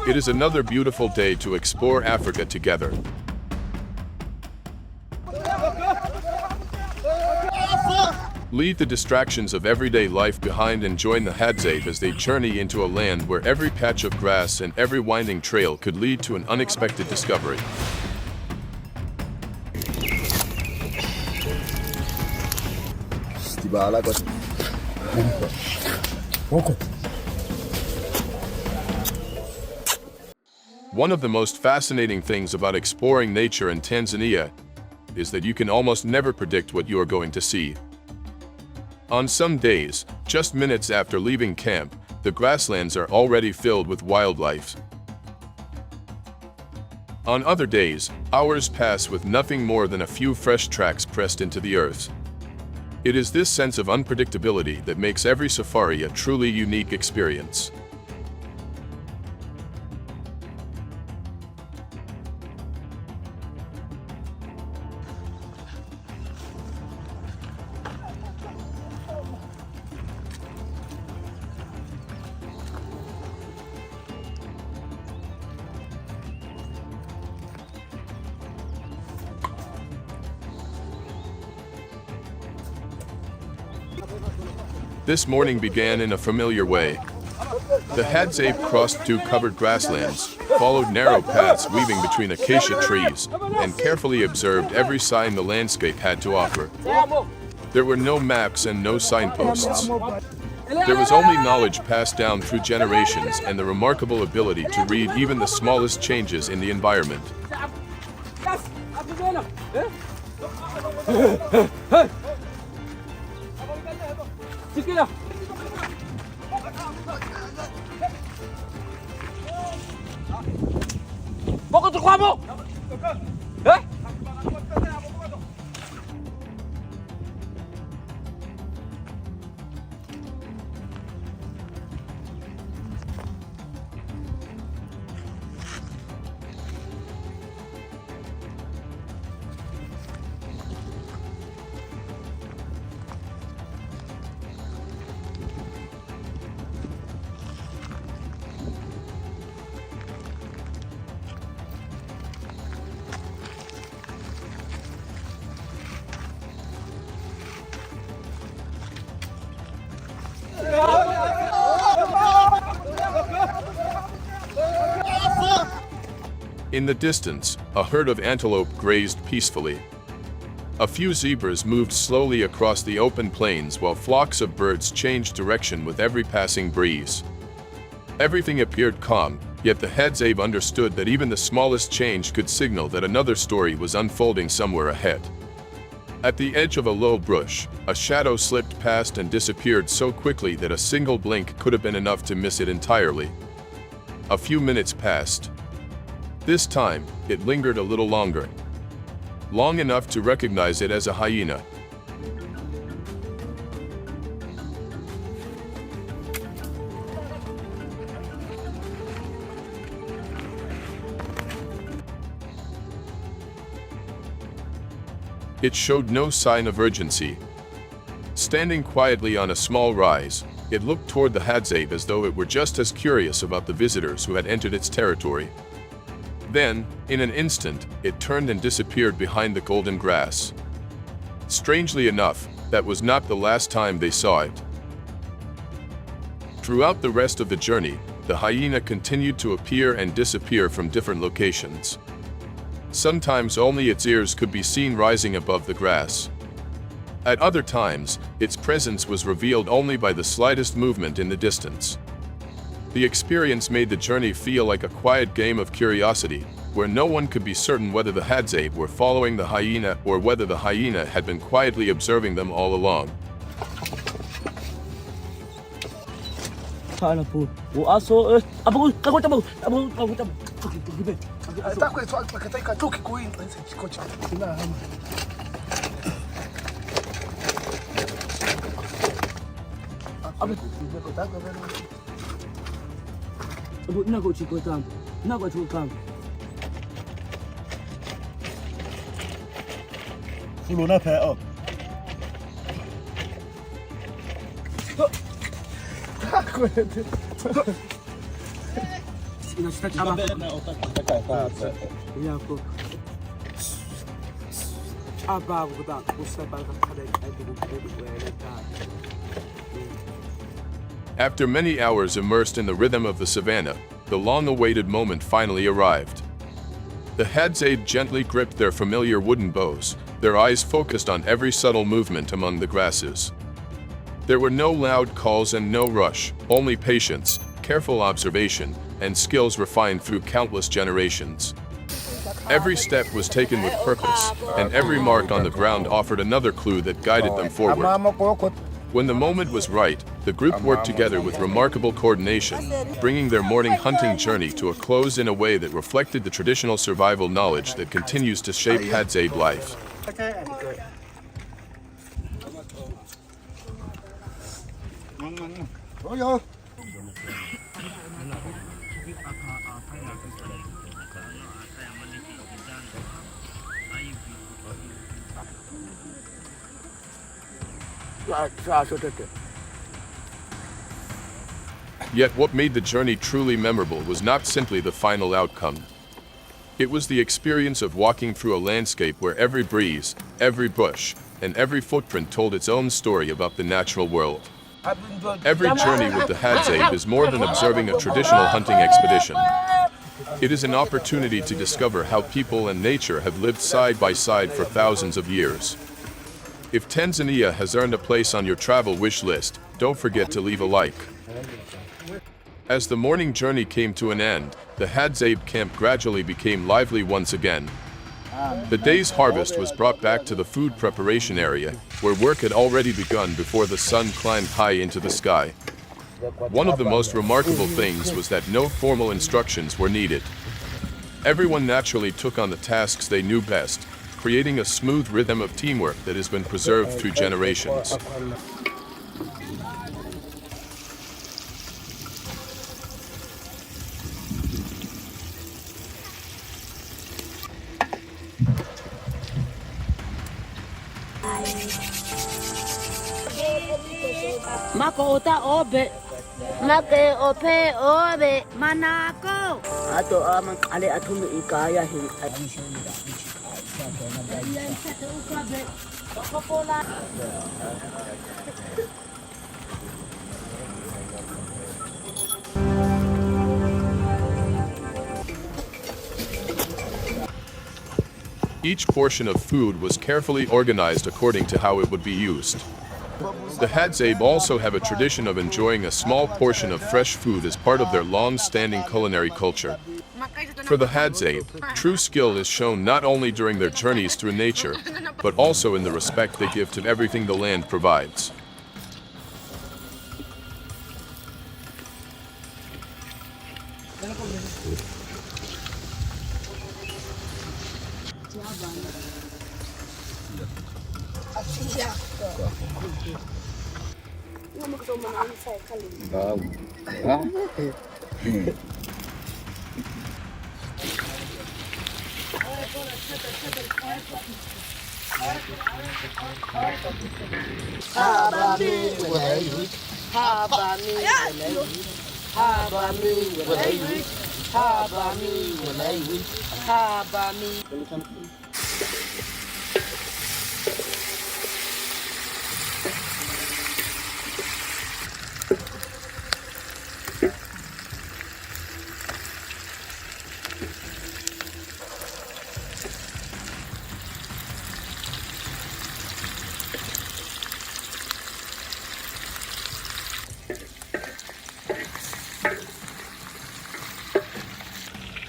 It is another beautiful day to explore Africa together. Leave the distractions of everyday life behind and join the Hadzabe as they journey into a land where every patch of grass and every winding trail could lead to an unexpected discovery. One of the most fascinating things about exploring nature in Tanzania is that you can almost never predict what you are going to see. On some days, just minutes after leaving camp, the grasslands are already filled with wildlife. On other days, hours pass with nothing more than a few fresh tracks pressed into the earth. It is this sense of unpredictability that makes every safari a truly unique experience. This morning began in a familiar way. The Hadzabe crossed through covered grasslands, followed narrow paths weaving between acacia trees, and carefully observed every sign the landscape had to offer. There were no maps and no signposts. There was only knowledge passed down through generations and the remarkable ability to read even the smallest changes in the environment. In the distance, a herd of antelope grazed peacefully. A few zebras moved slowly across the open plains while flocks of birds changed direction with every passing breeze. Everything appeared calm, yet the Hadzabe understood that even the smallest change could signal that another story was unfolding somewhere ahead. At the edge of a low bush, a shadow slipped past and disappeared so quickly that a single blink could have been enough to miss it entirely. A few minutes passed. This time, it lingered a little longer. Long enough to recognize it as a hyena. It showed no sign of urgency. Standing quietly on a small rise, it looked toward the Hadzabe as though it were just as curious about the visitors who had entered its territory. Then, in an instant, it turned and disappeared behind the golden grass. Strangely enough, that was not the last time they saw it. Throughout the rest of the journey, the hyena continued to appear and disappear from different locations. Sometimes only its ears could be seen rising above the grass. At other times, its presence was revealed only by the slightest movement in the distance. The experience made the journey feel like a quiet game of curiosity, where no one could be certain whether the Hadzabe were following the hyena or whether the hyena had been quietly observing them all along. After many hours immersed in the rhythm of the savannah, the long-awaited moment finally arrived. The Hadzabe gently gripped their familiar wooden bows, their eyes focused on every subtle movement among the grasses. There were no loud calls and no rush, only patience, careful observation, and skills refined through countless generations. Every step was taken with purpose, and every mark on the ground offered another clue that guided them forward. When the moment was right, the group worked together with remarkable coordination, bringing their morning hunting journey to a close in a way that reflected the traditional survival knowledge that continues to shape Hadzabe life. Yet what made the journey truly memorable was not simply the final outcome. It was the experience of walking through a landscape where every breeze, every bush, and every footprint told its own story about the natural world. Every journey with the Hadzabe is more than observing a traditional hunting expedition. It is an opportunity to discover how people and nature have lived side by side for thousands of years. If Tanzania has earned a place on your travel wish list, don't forget to leave a like. As the morning journey came to an end, the Hadzabe camp gradually became lively once again. The day's harvest was brought back to the food preparation area, where work had already begun before the sun climbed high into the sky. One of the most remarkable things was that no formal instructions were needed. Everyone naturally took on the tasks they knew best, creating a smooth rhythm of teamwork that has been preserved through generations. Makota obe, make ope obe, manako. Ato amang kali atumi ikaya hin adisyon nila. Each portion of food was carefully organized according to how it would be used. The Hadzabe also have a tradition of enjoying a small portion of fresh food as part of their long-standing culinary culture. For the Hadzabe, true skill is shown not only during their journeys through nature, but also in the respect they give to everything the land provides.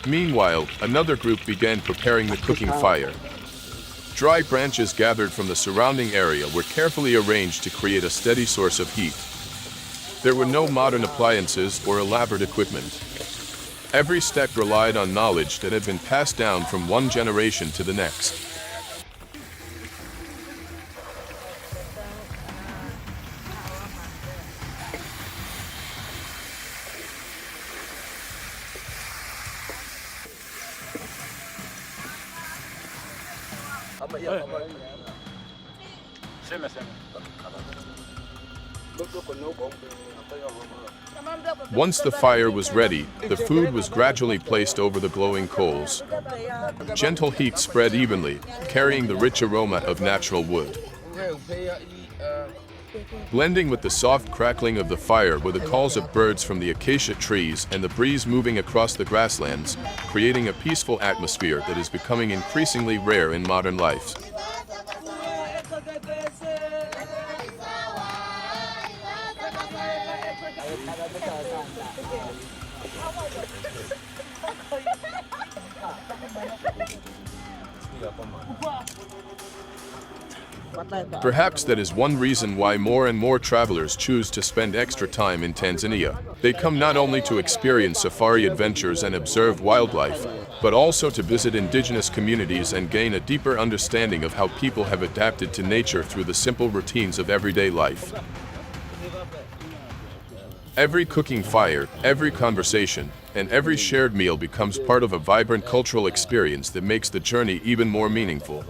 Meanwhile, another group began preparing the cooking fire. Dry branches gathered from the surrounding area were carefully arranged to create a steady source of heat. There were no modern appliances or elaborate equipment. Every step relied on knowledge that had been passed down from one generation to the next. Once the fire was ready, the food was gradually placed over the glowing coals. Gentle heat spread evenly, carrying the rich aroma of natural wood. Blending with the soft crackling of the fire were the calls of birds from the acacia trees and the breeze moving across the grasslands, creating a peaceful atmosphere that is becoming increasingly rare in modern life. Perhaps that is one reason why more and more travelers choose to spend extra time in Tanzania. They come not only to experience safari adventures and observe wildlife, but also to visit indigenous communities and gain a deeper understanding of how people have adapted to nature through the simple routines of everyday life. Every cooking fire, every conversation, and every shared meal becomes part of a vibrant cultural experience that makes the journey even more meaningful.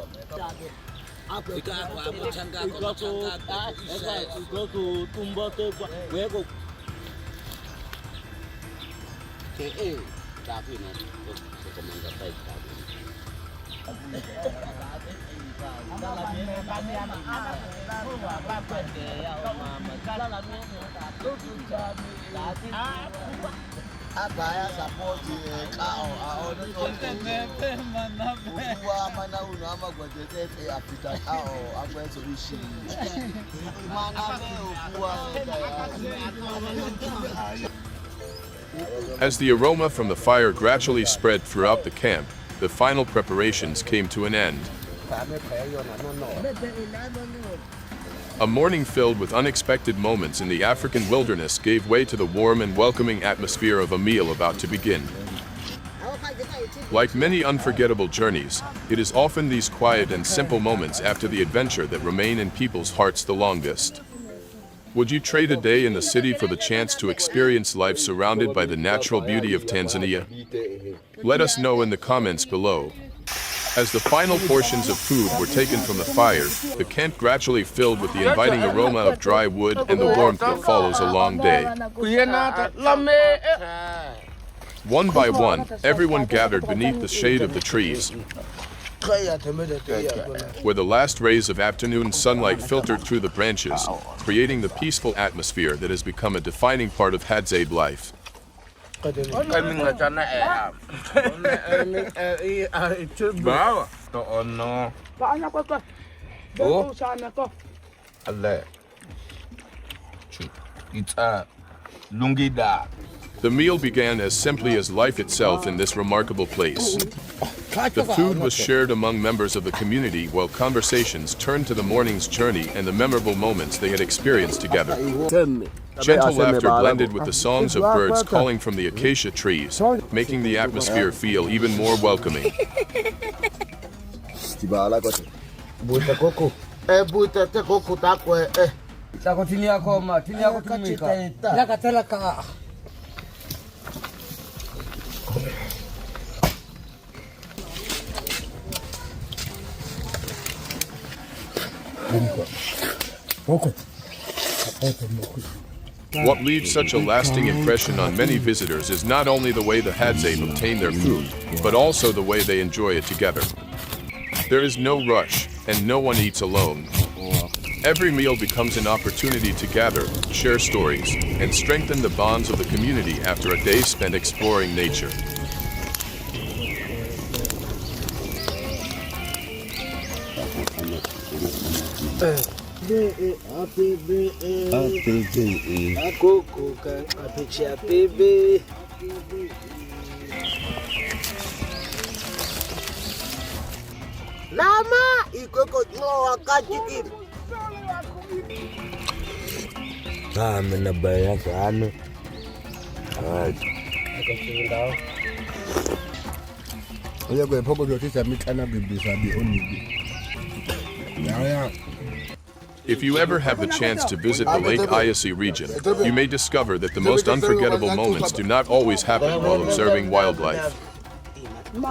As the aroma from the fire gradually spread throughout the camp, the final preparations came to an end. A morning filled with unexpected moments in the African wilderness gave way to the warm and welcoming atmosphere of a meal about to begin. Like many unforgettable journeys, it is often these quiet and simple moments after the adventure that remain in people's hearts the longest. Would you trade a day in the city for the chance to experience life surrounded by the natural beauty of Tanzania? Let us know in the comments below. As the final portions of food were taken from the fire, the camp gradually filled with the inviting aroma of dry wood and the warmth that follows a long day. One by one, everyone gathered beneath the shade of the trees, where the last rays of afternoon sunlight filtered through the branches, creating the peaceful atmosphere that has become a defining part of Hadzabe life. The meal began as simply as life itself in this remarkable place. The food was shared among members of the community while conversations turned to the morning's journey and the memorable moments they had experienced together. Gentle laughter blended with the songs of birds calling from the acacia trees, making the atmosphere feel even more welcoming. What leaves such a lasting impression on many visitors is not only the way the Hadzabe obtain their food, but also the way they enjoy it together. There is no rush, and no one eats alone. Every meal becomes an opportunity to gather, share stories, and strengthen the bonds of the community after a day spent exploring nature. If you ever have the chance to visit the Lake Eyasi region, you may discover that the most unforgettable moments do not always happen while observing wildlife.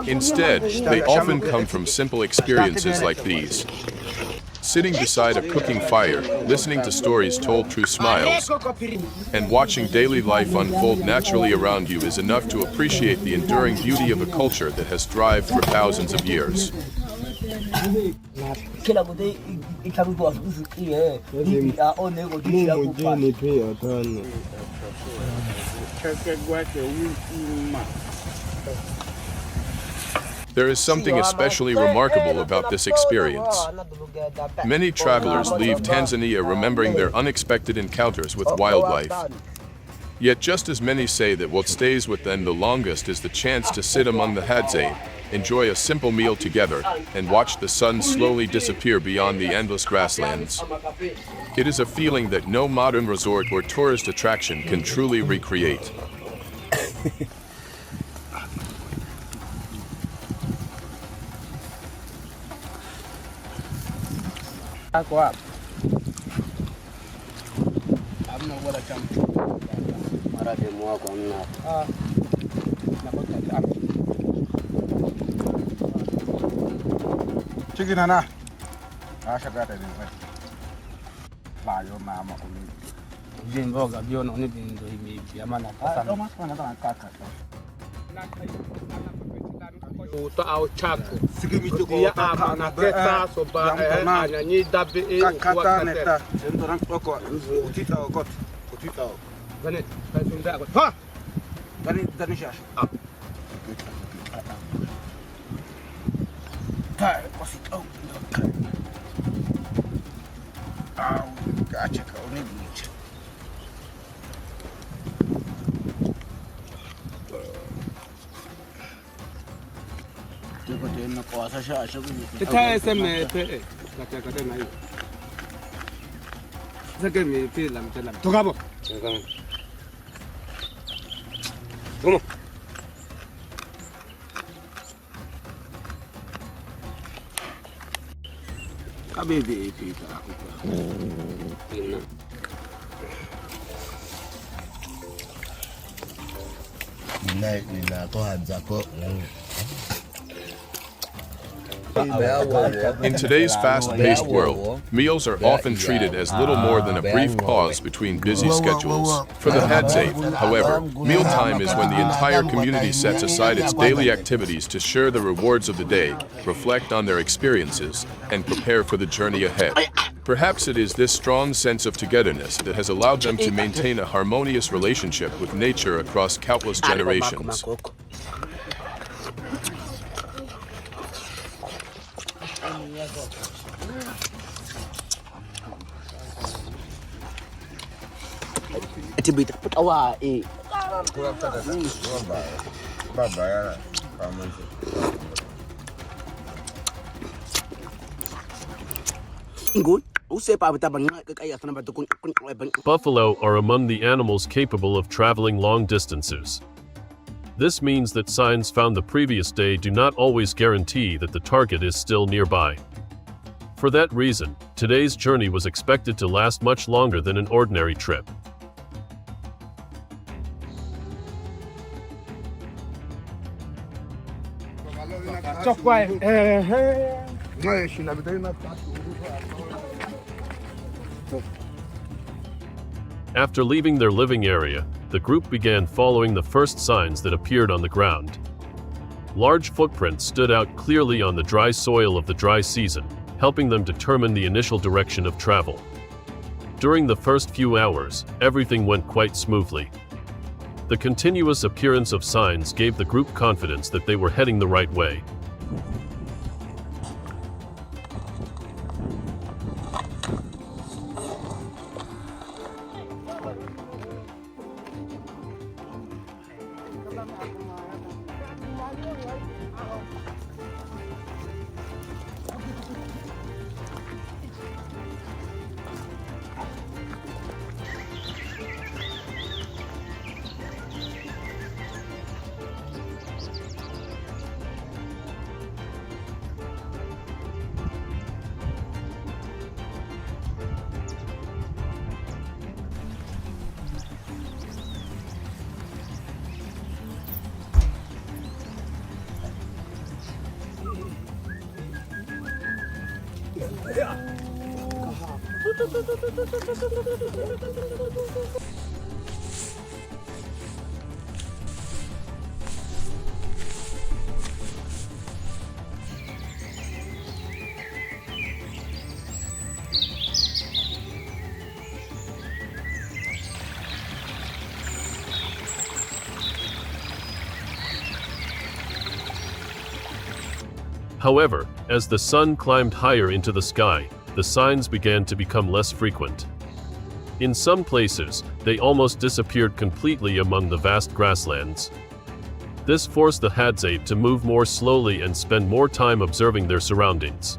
Instead, they often come from simple experiences like these. Sitting beside a cooking fire, listening to stories told through smiles, and watching daily life unfold naturally around you is enough to appreciate the enduring beauty of a culture that has thrived for thousands of years. There is something especially remarkable about this experience. Many travelers leave Tanzania remembering their unexpected encounters with wildlife. Yet just as many say that what stays with them the longest is the chance to sit among the Hadzabe, enjoy a simple meal together, and watch the sun slowly disappear beyond the endless grasslands. It is a feeling that no modern resort or tourist attraction can truly recreate. In today's fast-paced world, meals are often treated as little more than a brief pause between busy schedules. For the Hadzabe, however, mealtime is when the entire community sets aside its daily activities to share the rewards of the day, reflect on their experiences, and prepare for the journey ahead. Perhaps it is this strong sense of togetherness that has allowed them to maintain a harmonious relationship with nature across countless generations. Buffalo are among the animals capable of traveling long distances. This means that signs found the previous day do not always guarantee that the target is still nearby. For that reason, today's journey was expected to last much longer than an ordinary trip. After leaving their living area, the group began following the first signs that appeared on the ground. Large footprints stood out clearly on the dry soil of the dry season, helping them determine the initial direction of travel. During the first few hours, everything went quite smoothly. The continuous appearance of signs gave the group confidence that they were heading the right way. However, as the sun climbed higher into the sky, the signs began to become less frequent. In some places, they almost disappeared completely among the vast grasslands. This forced the Hadzabe to move more slowly and spend more time observing their surroundings.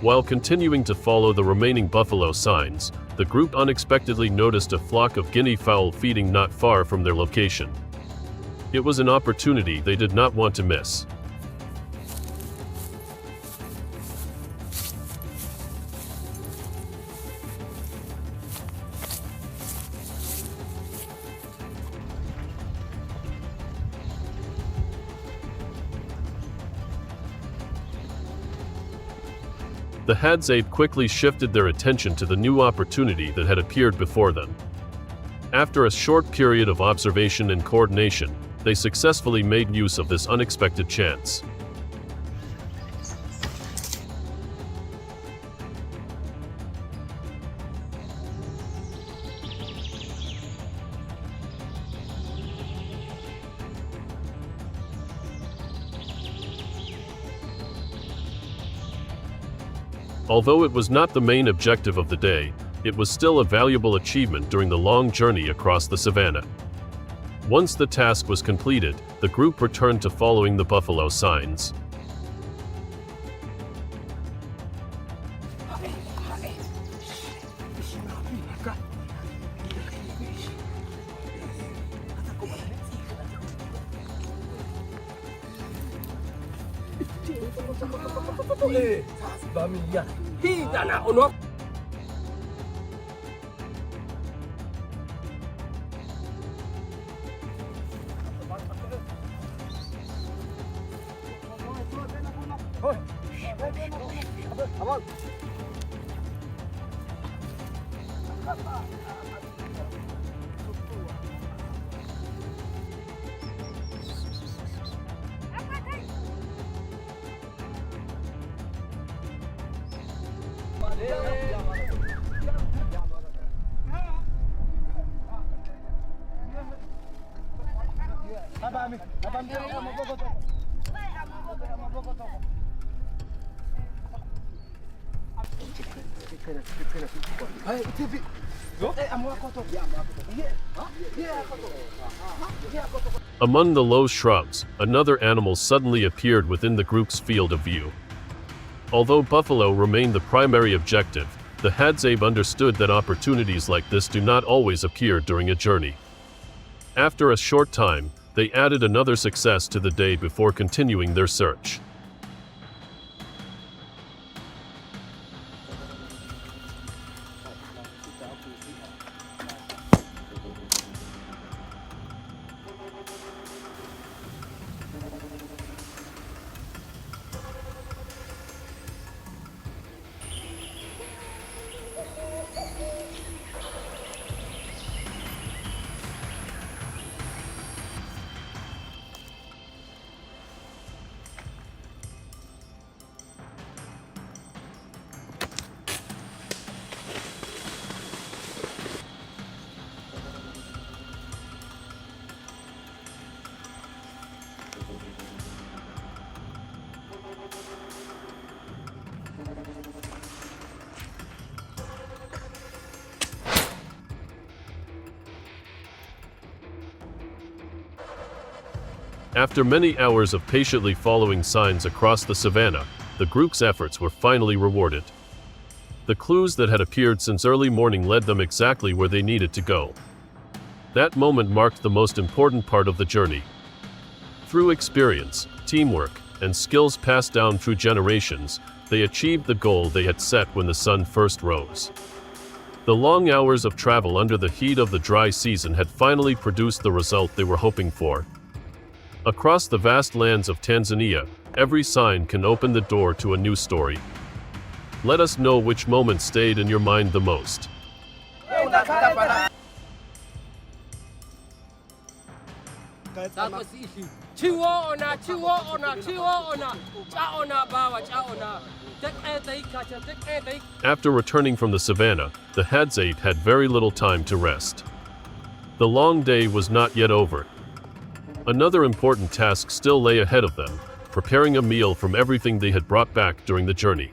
While continuing to follow the remaining buffalo signs, the group unexpectedly noticed a flock of guinea fowl feeding not far from their location. It was an opportunity they did not want to miss. The Hadzabe quickly shifted their attention to the new opportunity that had appeared before them. After a short period of observation and coordination, they successfully made use of this unexpected chance. Although it was not the main objective of the day, it was still a valuable achievement during the long journey across the savannah. Once the task was completed, the group returned to following the buffalo signs. Among the low shrubs, another animal suddenly appeared within the group's field of view. Although buffalo remained the primary objective, the Hadzabe understood that opportunities like this do not always appear during a journey. After a short time, they added another success to the day before continuing their search. After many hours of patiently following signs across the savannah, the group's efforts were finally rewarded. The clues that had appeared since early morning led them exactly where they needed to go. That moment marked the most important part of the journey. Through experience, teamwork, and skills passed down through generations, they achieved the goal they had set when the sun first rose. The long hours of travel under the heat of the dry season had finally produced the result they were hoping for. Across the vast lands of Tanzania, every sign can open the door to a new story. Let us know which moment stayed in your mind the most. After returning from the savannah, the Hadzabe had very little time to rest. The long day was not yet over. Another important task still lay ahead of them, preparing a meal from everything they had brought back during the journey.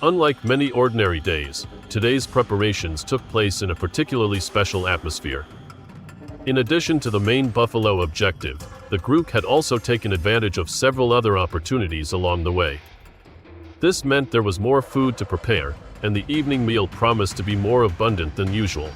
Unlike many ordinary days, today's preparations took place in a particularly special atmosphere. In addition to the main buffalo objective, the group had also taken advantage of several other opportunities along the way. This meant there was more food to prepare, and the evening meal promised to be more abundant than usual.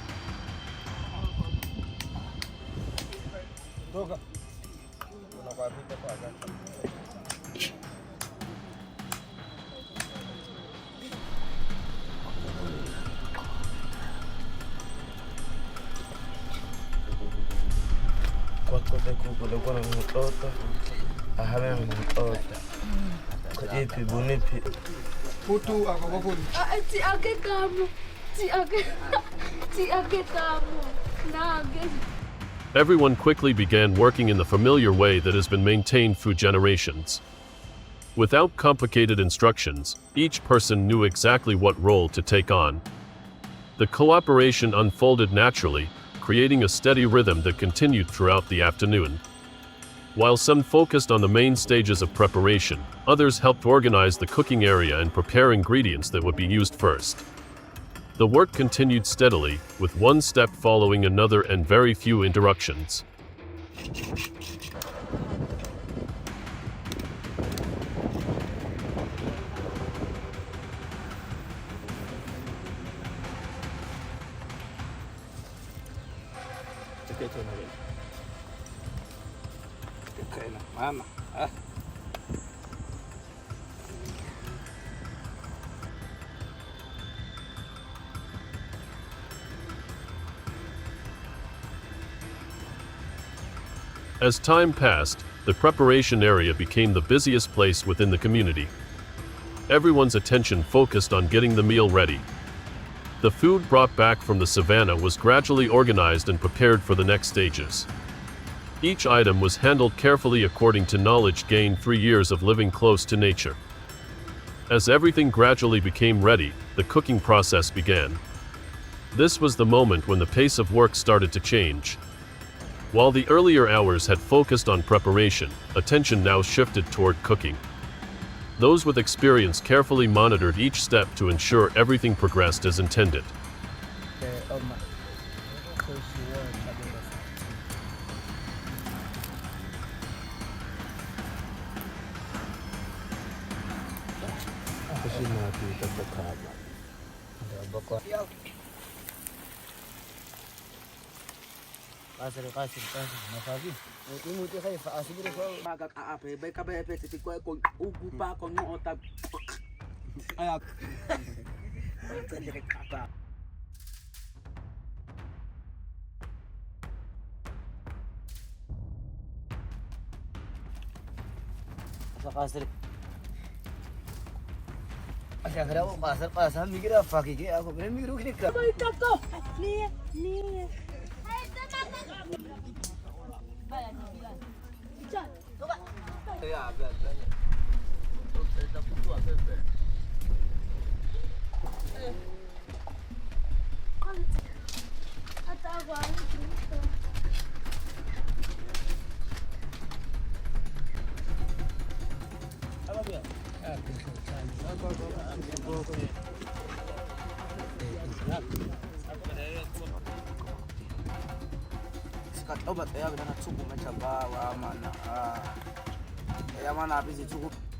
Everyone quickly began working in the familiar way that has been maintained through generations. Without complicated instructions, each person knew exactly what role to take on. The cooperation unfolded naturally, creating a steady rhythm that continued throughout the afternoon. While some focused on the main stages of preparation, others helped organize the cooking area and prepare ingredients that would be used first. The work continued steadily, with one step following another and very few interruptions. As time passed, the preparation area became the busiest place within the community. Everyone's attention focused on getting the meal ready. The food brought back from the savannah was gradually organized and prepared for the next stages. Each item was handled carefully according to knowledge gained through years of living close to nature. As everything gradually became ready, the cooking process began. This was the moment when the pace of work started to change. While the earlier hours had focused on preparation, attention now shifted toward cooking. Those with experience carefully monitored each step to ensure everything progressed as intended.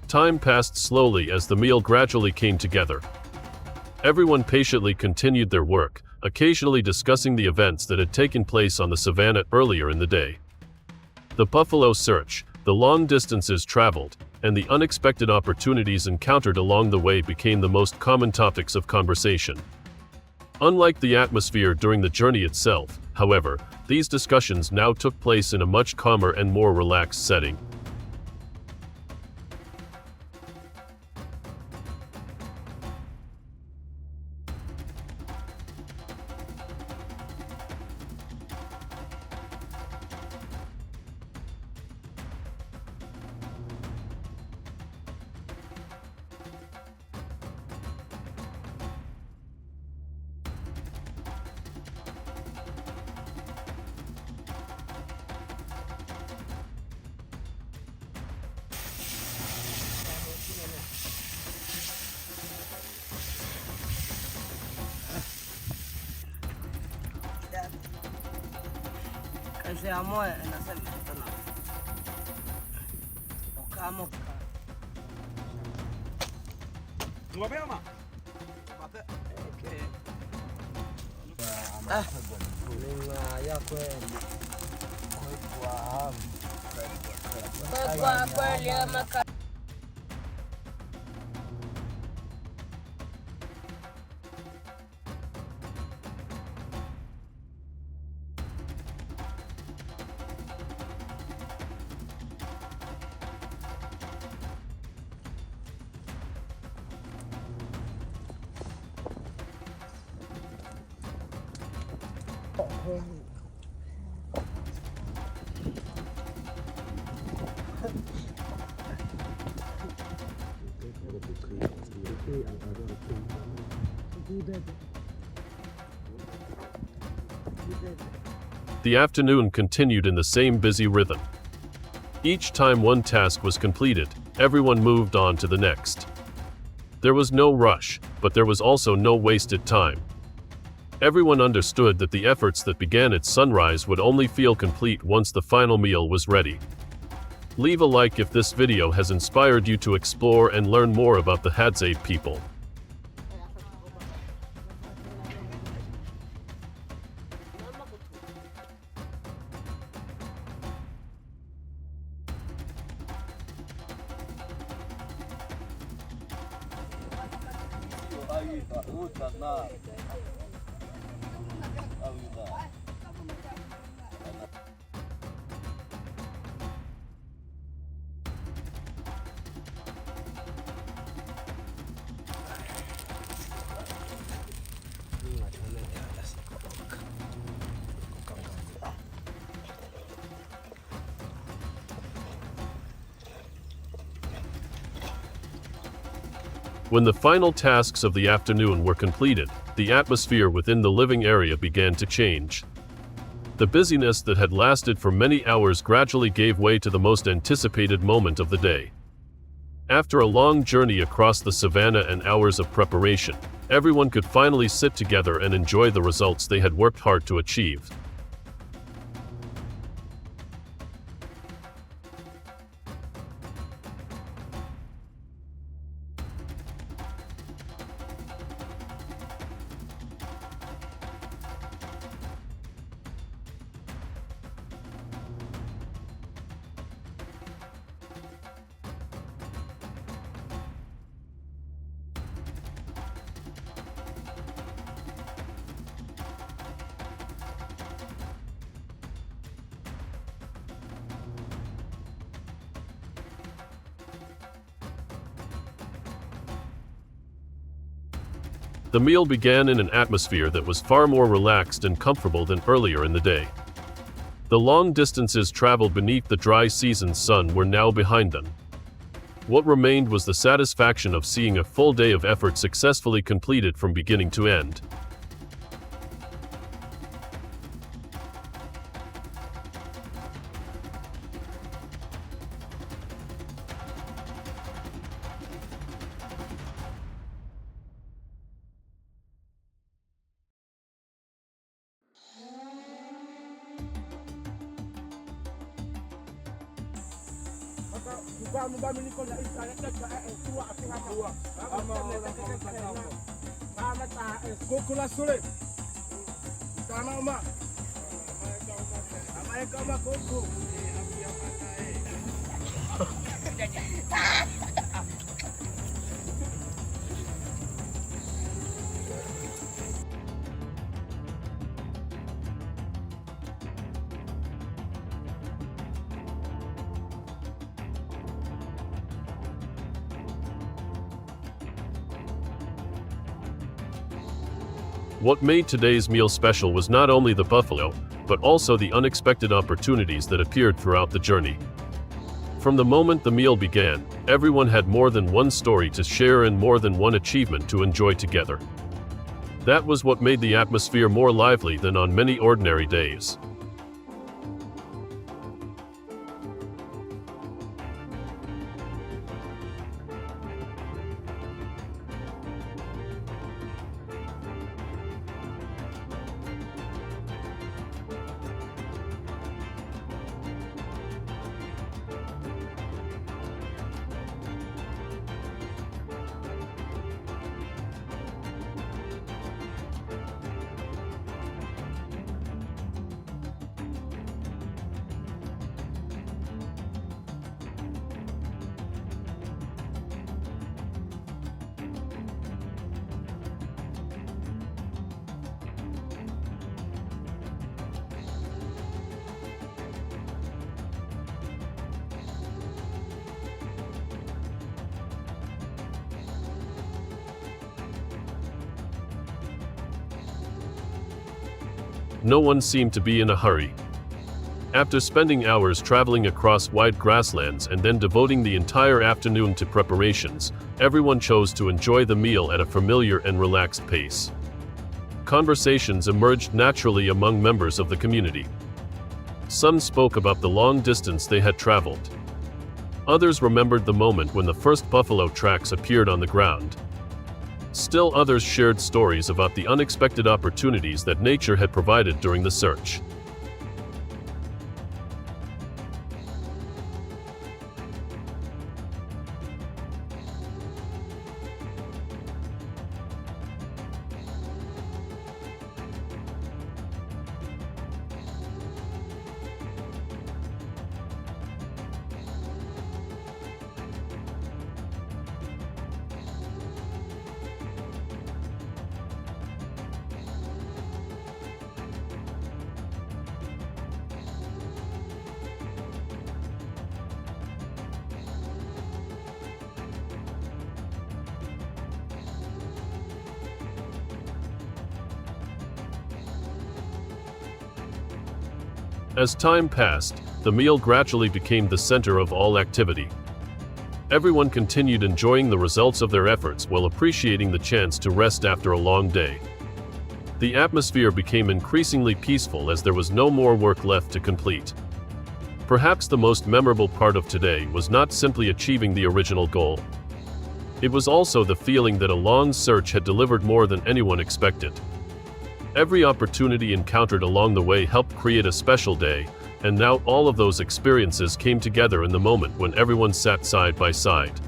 Time passed slowly as the meal gradually came together. Everyone patiently continued their work, occasionally discussing the events that had taken place on the savannah earlier in the day. The buffalo search, the long distances traveled, and the unexpected opportunities encountered along the way became the most common topics of conversation. Unlike the atmosphere during the journey itself, however, these discussions now took place in a much calmer and more relaxed setting. The afternoon continued in the same busy rhythm. Each time one task was completed, everyone moved on to the next. There was no rush, but there was also no wasted time. Everyone understood that the efforts that began at sunrise would only feel complete once the final meal was ready. Leave a like if this video has inspired you to explore and learn more about the Hadzabe people. When the final tasks of the afternoon were completed, the atmosphere within the living area began to change. The busyness that had lasted for many hours gradually gave way to the most anticipated moment of the day. After a long journey across the savannah and hours of preparation, everyone could finally sit together and enjoy the results they had worked hard to achieve. The meal began in an atmosphere that was far more relaxed and comfortable than earlier in the day. The long distances traveled beneath the dry season's sun were now behind them. What remained was the satisfaction of seeing a full day of effort successfully completed from beginning to end. What made today's meal special was not only the buffalo, but also the unexpected opportunities that appeared throughout the journey. From the moment the meal began, everyone had more than one story to share and more than one achievement to enjoy together. That was what made the atmosphere more lively than on many ordinary days. No one seemed to be in a hurry. After spending hours traveling across wide grasslands and then devoting the entire afternoon to preparations, everyone chose to enjoy the meal at a familiar and relaxed pace. Conversations emerged naturally among members of the community. Some spoke about the long distance they had traveled. Others remembered the moment when the first buffalo tracks appeared on the ground. Still others shared stories about the unexpected opportunities that nature had provided during the search. As time passed, the meal gradually became the center of all activity. Everyone continued enjoying the results of their efforts while appreciating the chance to rest after a long day. The atmosphere became increasingly peaceful as there was no more work left to complete. Perhaps the most memorable part of today was not simply achieving the original goal. It was also the feeling that a long search had delivered more than anyone expected. Every opportunity encountered along the way helped create a special day, and now all of those experiences came together in the moment when everyone sat side by side.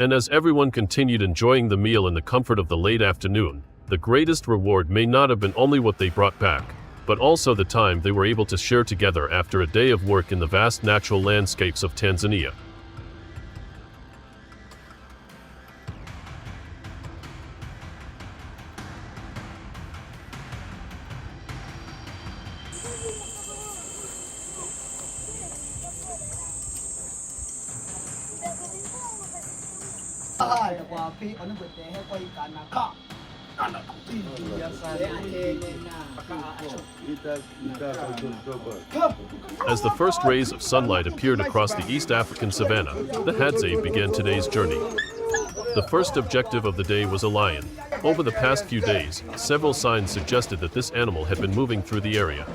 And as everyone continued enjoying the meal in the comfort of the late afternoon, the greatest reward may not have been only what they brought back, but also the time they were able to share together after a day of work in the vast natural landscapes of Tanzania. As the first rays of sunlight appeared across the East African savanna, the Hadzabe began today's journey. The first objective of the day was a lion. Over the past few days, several signs suggested that this animal had been moving through the area.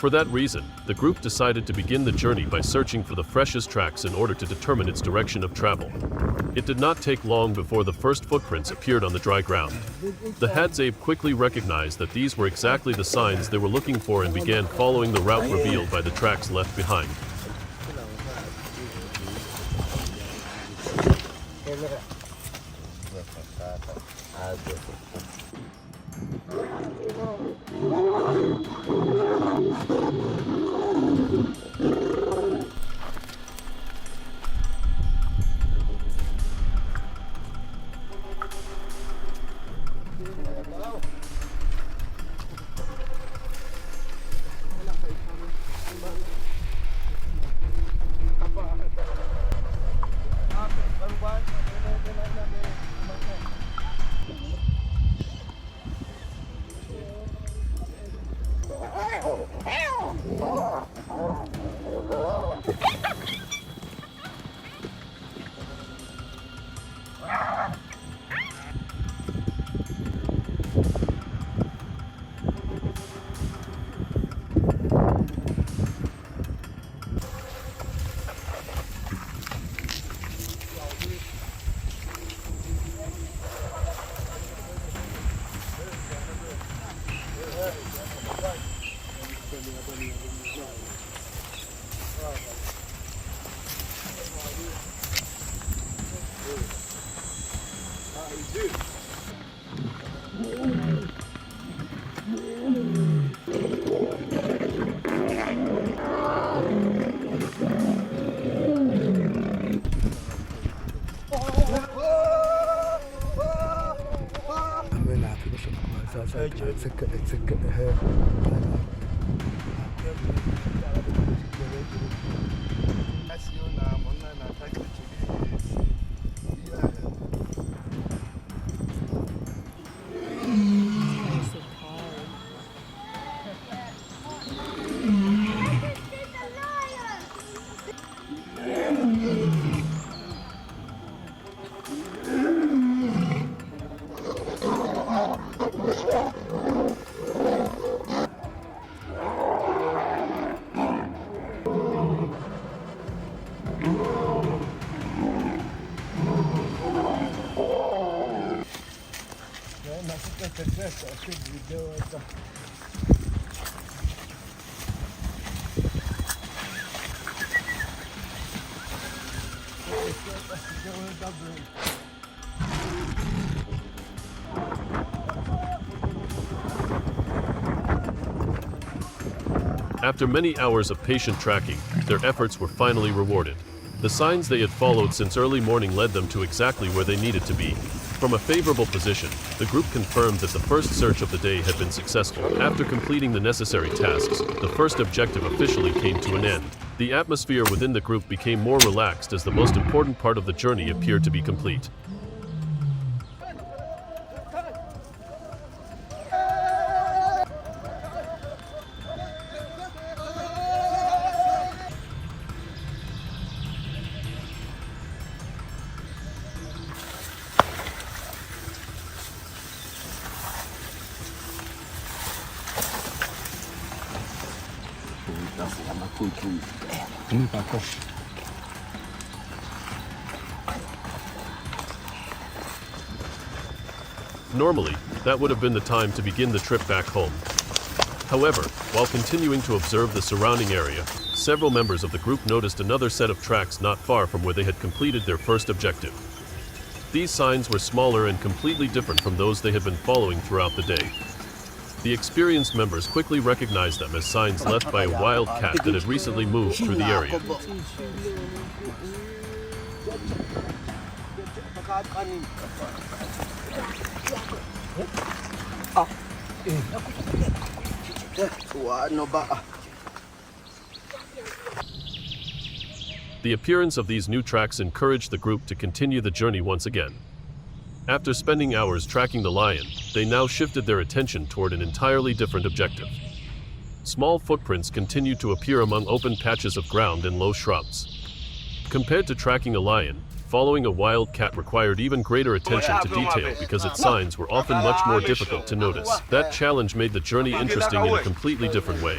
For that reason, the group decided to begin the journey by searching for the freshest tracks in order to determine its direction of travel. It did not take long before the first footprints appeared on the dry ground. The Hadzabe quickly recognized that these were exactly the signs they were looking for and began following the route revealed by the tracks left behind. After many hours of patient tracking, their efforts were finally rewarded. The signs they had followed since early morning led them to exactly where they needed to be. From a favorable position, the group confirmed that the first search of the day had been successful. After completing the necessary tasks, the first objective officially came to an end. The atmosphere within the group became more relaxed as the most important part of the journey appeared to be complete. Normally, that would have been the time to begin the trip back home. However, while continuing to observe the surrounding area, several members of the group noticed another set of tracks not far from where they had completed their first objective. These signs were smaller and completely different from those they had been following throughout the day. The experienced members quickly recognized them as signs left by a wild cat that had recently moved through the area. The appearance of these new tracks encouraged the group to continue the journey once again. After spending hours tracking the lion, they now shifted their attention toward an entirely different objective. Small footprints continued to appear among open patches of ground and low shrubs. Compared to tracking a lion, following a wild cat required even greater attention to detail because its signs were often much more difficult to notice. That challenge made the journey interesting in a completely different way.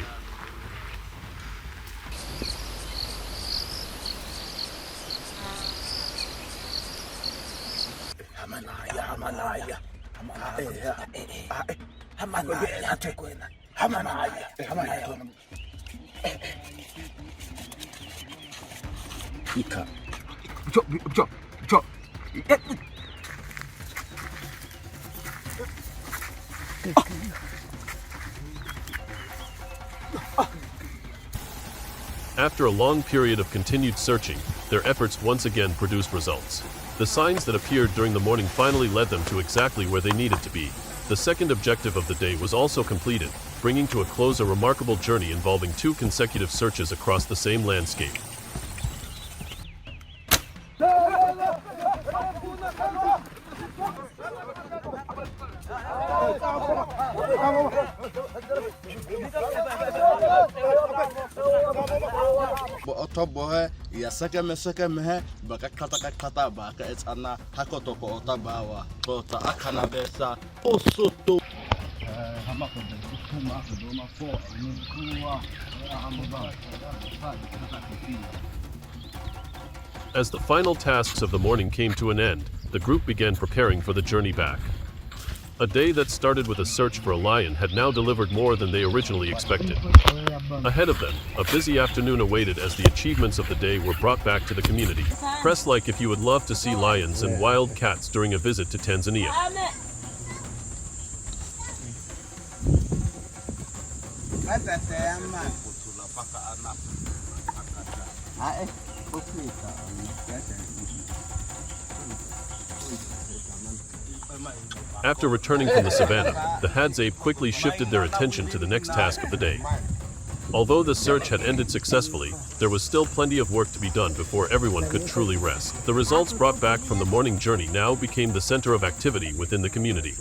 After a long period of continued searching, their efforts once again produced results. The signs that appeared during the morning finally led them to exactly where they needed to be. The second objective of the day was also completed, bringing to a close a remarkable journey involving 2 consecutive searches across the same landscape. As the final tasks of the morning came to an end, the group began preparing for the journey back. A day that started with a search for a lion had now delivered more than they originally expected. Ahead of them, a busy afternoon awaited as the achievements of the day were brought back to the community. Press like if you would love to see lions and wild cats during a visit to Tanzania. After returning from the savannah, the Hadzabe quickly shifted their attention to the next task of the day. Although the search had ended successfully, there was still plenty of work to be done before everyone could truly rest. The results brought back from the morning journey now became the center of activity within the community.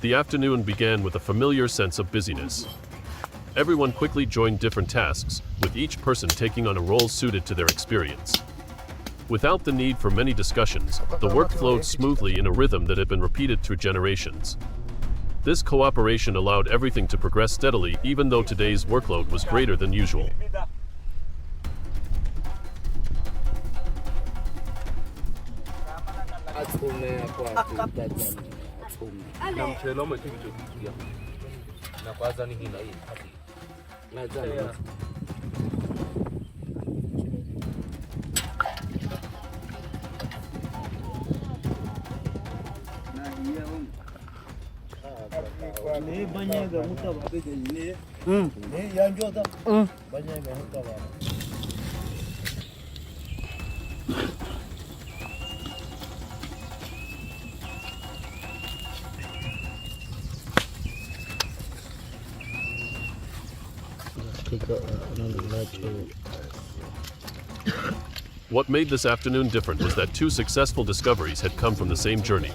The afternoon began with a familiar sense of busyness. Everyone quickly joined different tasks, with each person taking on a role suited to their experience. Without the need for many discussions, the work flowed smoothly in a rhythm that had been repeated through generations. This cooperation allowed everything to progress steadily even though today's workload was greater than usual. What made this afternoon different was that two successful discoveries had come from the same journey.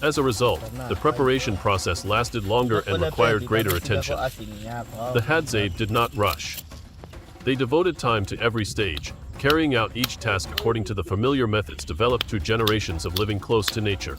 As a result, the preparation process lasted longer and required greater attention. The Hadzabe did not rush. They devoted time to every stage, carrying out each task according to the familiar methods developed through generations of living close to nature.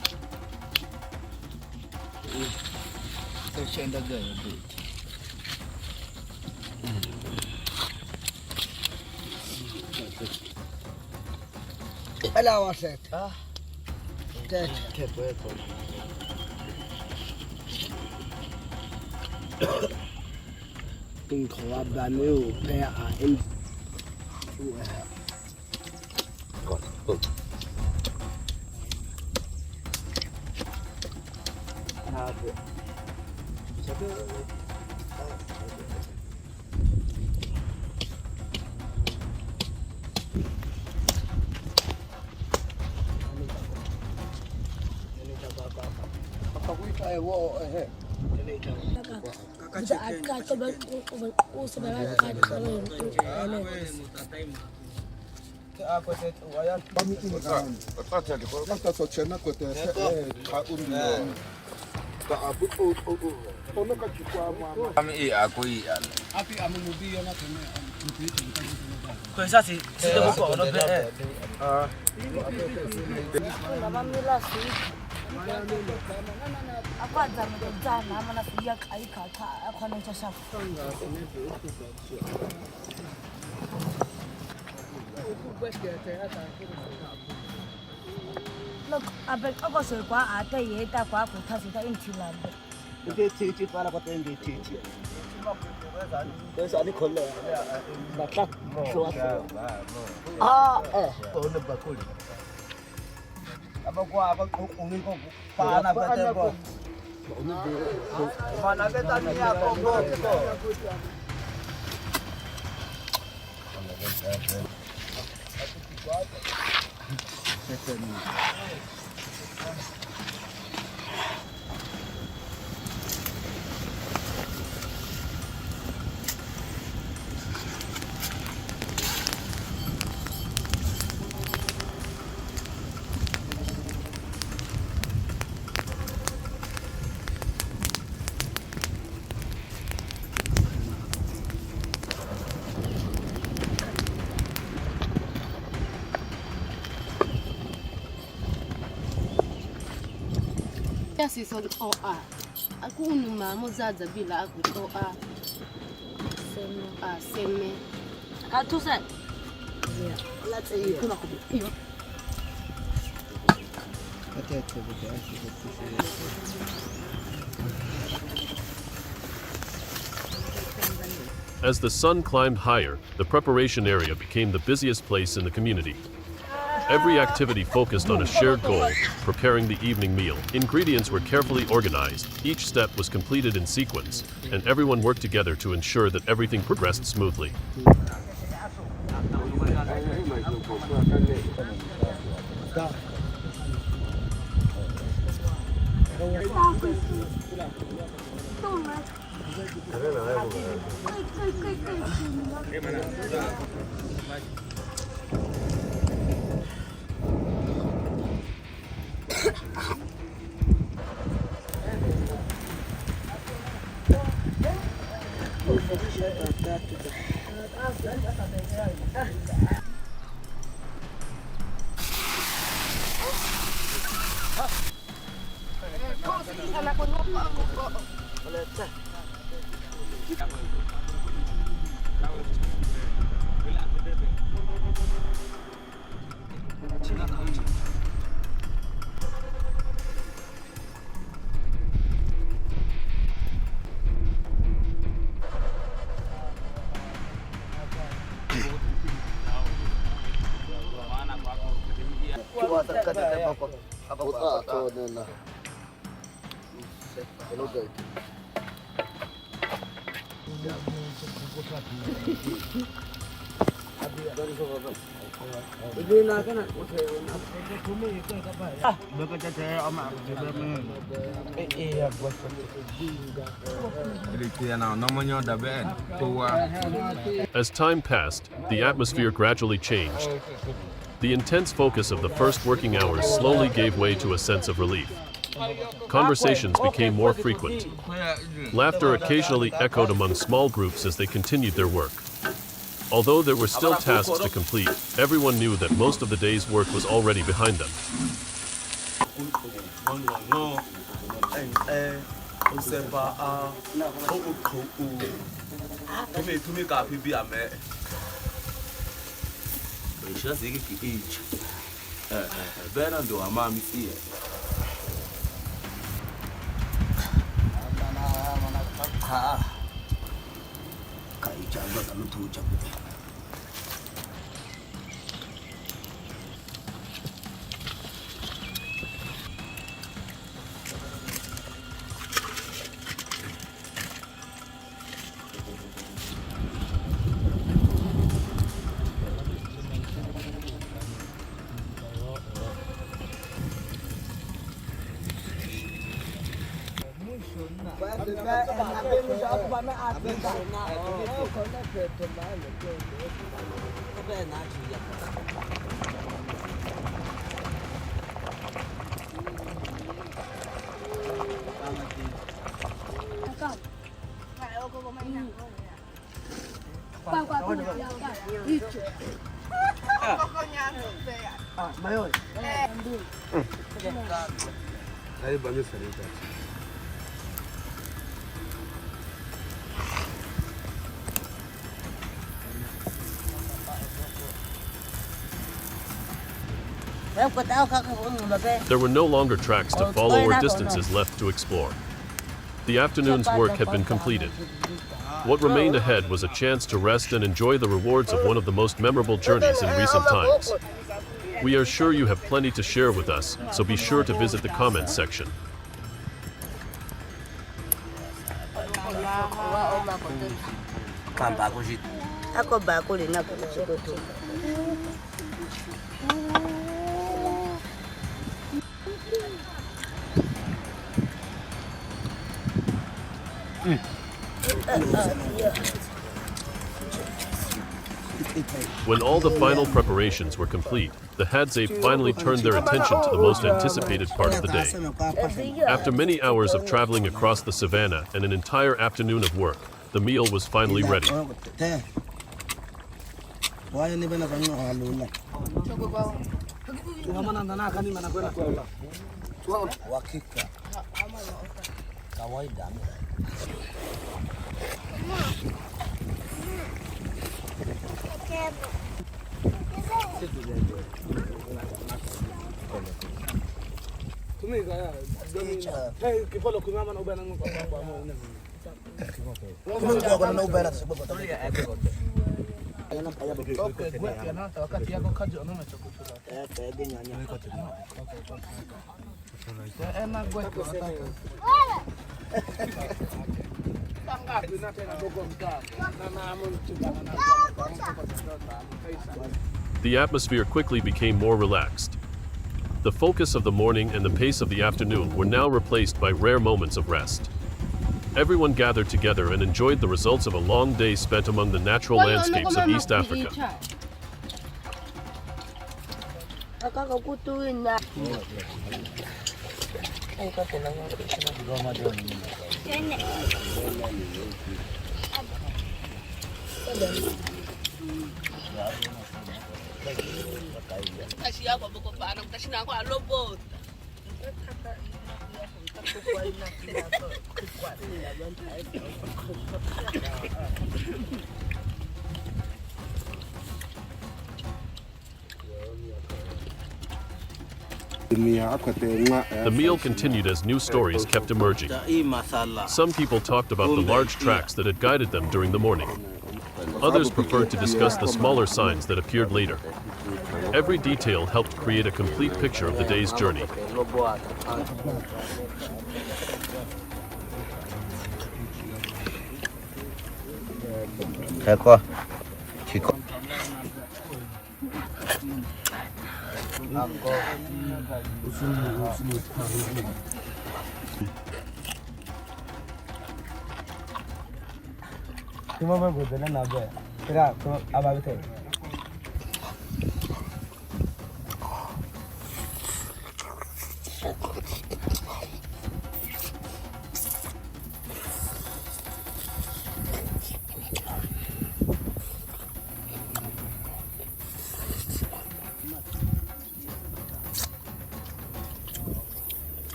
Look, I bet I was a qua at the Yeta Quack with Tasita in Chiland. There's a color. Yes, it's on OR. Aku numa muzaza bila aku OR. Seme. Katu sen. Yeah. Let's say you kuma kubi. As the sun climbed higher, the preparation area became the busiest place in the community. Every activity focused on a shared goal, preparing the evening meal. Ingredients were carefully organized, each step was completed in sequence, and everyone worked together to ensure that everything progressed smoothly. As time passed, the atmosphere gradually changed. The intense focus of the first working hours slowly gave way to a sense of relief. Conversations became more frequent. Laughter occasionally echoed among small groups as they continued their work. Although there were still tasks to complete, everyone knew that most of the day's work was already behind them. There were no longer tracks to follow or distances left to explore. The afternoon's work had been completed. What remained ahead was a chance to rest and enjoy the rewards of one of the most memorable journeys in recent times. We are sure you have plenty to share with us, so be sure to visit the comments section. When all the final preparations were complete, the Hadzabe finally turned their attention to the most anticipated part of the day. After many hours of traveling across the savannah and an entire afternoon of work, the meal was finally ready. The atmosphere quickly became more relaxed. The focus of the morning and the pace of the afternoon were now replaced by rare moments of rest. Everyone gathered together and enjoyed the results of a long day spent among the natural landscapes of East Africa. The meal continued as new stories kept emerging. Some people talked about the large tracks that had guided them during the morning. Others preferred to discuss the smaller signs that appeared later. Every detail helped create a complete picture of the day's journey.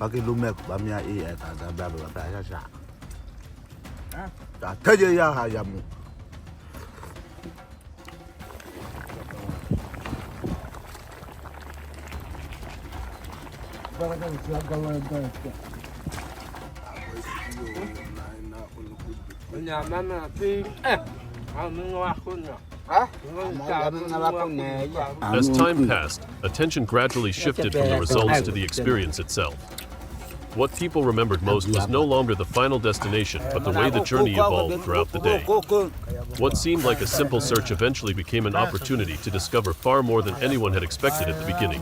Pagi lumek bamnya iya kata baru kata saya. Tak kerja ya hayamu. As time passed, attention gradually shifted from the results to the experience itself. What people remembered most was no longer the final destination, but the way the journey evolved throughout the day. What seemed like a simple search eventually became an opportunity to discover far more than anyone had expected at the beginning.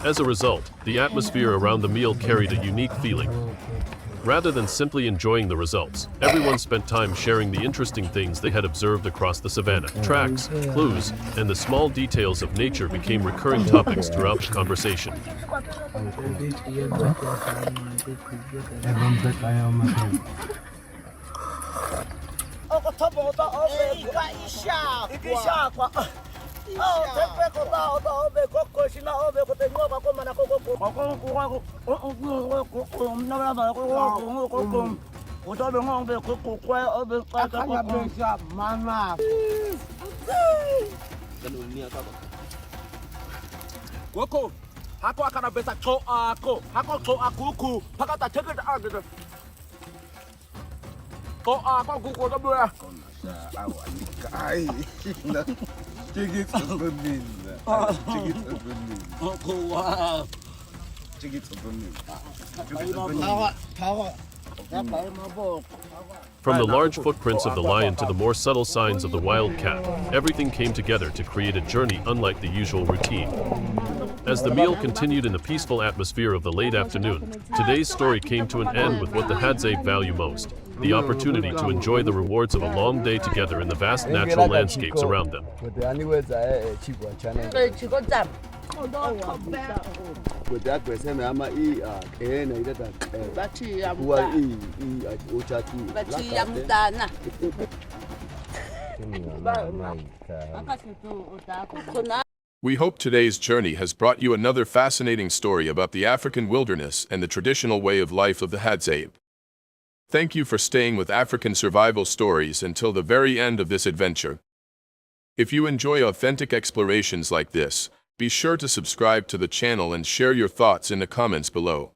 As a result, the atmosphere around the meal carried a unique feeling. Rather than simply enjoying the results, everyone spent time sharing the interesting things they had observed across the savannah. Tracks, clues, and the small details of nature became recurring topics throughout the conversation. From the large footprints of the lion to the more subtle signs of the wild cat, everything came together to create a journey unlike the usual routine. As the meal continued in the peaceful atmosphere of the late afternoon, today's story came to an end with what the Hadzabe value most: the opportunity to enjoy the rewards of a long day together in the vast natural landscapes around them. We hope today's journey has brought you another fascinating story about the African wilderness and the traditional way of life of the Hadzabe. Thank you for staying with African survival stories until the very end of this adventure. If you enjoy authentic explorations like this, be sure to subscribe to the channel and share your thoughts in the comments below.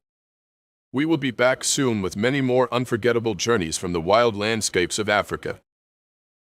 We will be back soon with many more unforgettable journeys from the wild landscapes of Africa.